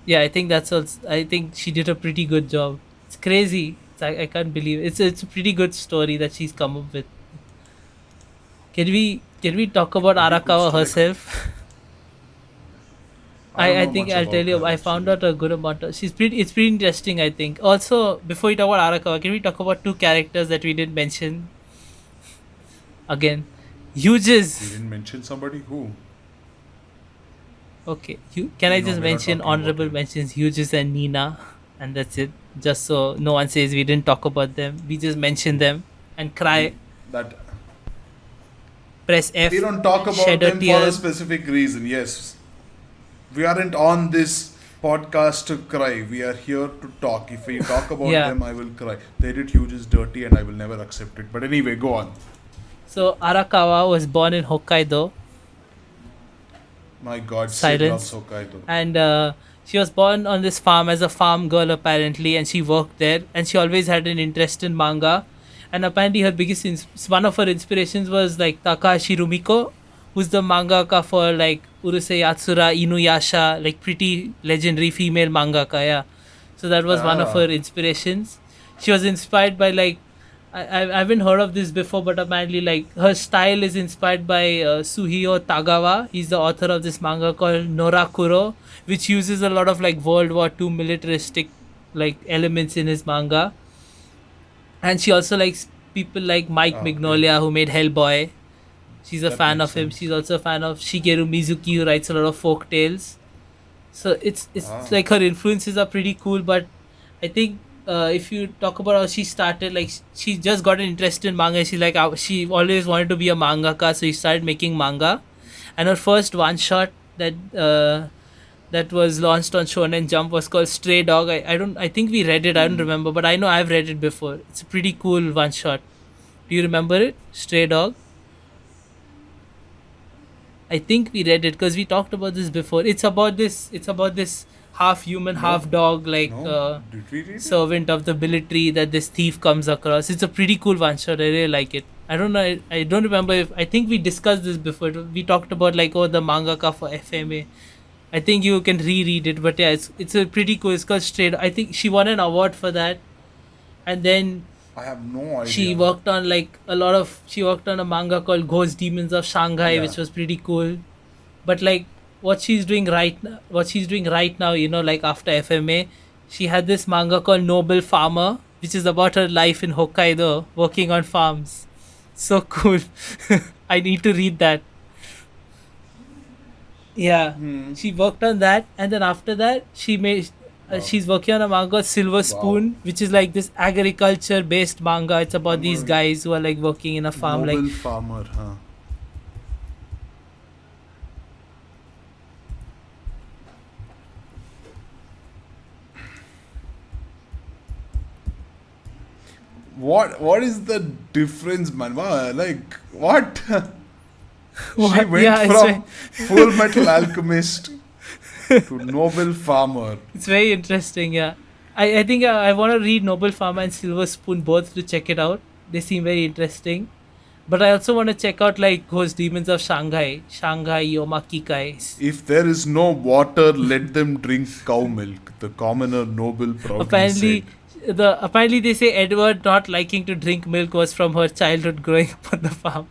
Yeah, I think that's also. I think she did a pretty good job. It's crazy. I can't believe it. It's a pretty good story that she's come up with. Can we talk about Pretty good Arakawa story. Like, herself? I don't I know think much I'll tell about you. her I found actually. out a good amount of. She's pretty. It's pretty interesting. I think. Also, before we talk about Arakawa, can we talk about two characters that we didn't mention again? We Huges. didn't mention somebody who. Okay. Can I No, just we're not mention talking about honorable him. mentions? Huges and Nina, and that's it. Just so no one says we didn't talk about them. We just mention them and We cry. that Press we F. don't talk about Shed a them for a tear. specific reason. Yes, we aren't on this podcast to cry. We are here to talk. If we talk about Yeah. them, I will cry. They did huge is dirty, and I will never accept it. But anyway, go on. So Arakawa was born in Hokkaido. My God, Sid loves Silence. Hokkaido. And she was born on this farm as a farm girl apparently, and she worked there, and she always had an interest in manga. And apparently her one of her inspirations was like Takahashi Rumiko, who's the mangaka for like Urusei Yatsura, Inuyasha, like pretty legendary female mangaka. Yeah, so that was one of her Ah, inspirations. She was inspired by like I haven't heard of this before, but apparently, like her style is inspired by Suhio Tagawa. He's the author of this manga called Norakuro, which uses a lot of like World War II militaristic like elements in his manga. And she also likes people like Mike okay, Mignolia, who made Hellboy. She's a that fan makes of him. sense. She's also a fan of Shigeru Mizuki, who writes a lot of folk tales. So it's Ah, like her influences are pretty cool, but I think if you talk about how she started, like she just got an interest in manga. She's like she always wanted to be a mangaka, so she started making manga. And her first one shot that was launched on Shonen Jump was called Stray Dog. I think we read it. I don't remember, but I know I've read it before. It's a pretty cool one shot. Do you remember it? Stray Dog. I think we read it because we talked about this before. It's about this. It's about this half human, no, half dog, like no. Did we read it? servant of the military that this thief comes across. It's a pretty cool one shot. I really like it. I don't know. I don't remember if I think we discussed this before. We talked about like the mangaka for FMA. I think you can reread it, but yeah, it's a pretty cool. It's called Straight. I think she won an award for that, and then I have no she idea. worked on like a lot of. She worked on a manga called Ghost Demons of Shanghai, Yeah. which was pretty cool. But like what she's doing right now, like after FMA, she had this manga called Noble Farmer, which is about her life in Hokkaido working on farms. So cool. I need to read that. Yeah, Hmm. she worked on that, and then after that she made Wow. she's working on a manga called Silver Wow. Spoon, which is like this agriculture based manga. It's about I'm these gonna guys who are like working in a farm, like. noble farmer, huh? What is the difference, man? Like what? She What? went Yeah, it's from Full Metal Alchemist to Noble Farmer. it's very interesting. Yeah, I think I want to read Noble Pharma and Silver Spoon both to check it out. They seem very interesting. But I also want to check out like Ghost Demons of Shanghai, Shanghai Yomakikai. If there is no water, let them drink cow milk, the commoner noble proudly said. Apparently, apparently they say Edward not liking to drink milk was from her childhood growing up on the farm.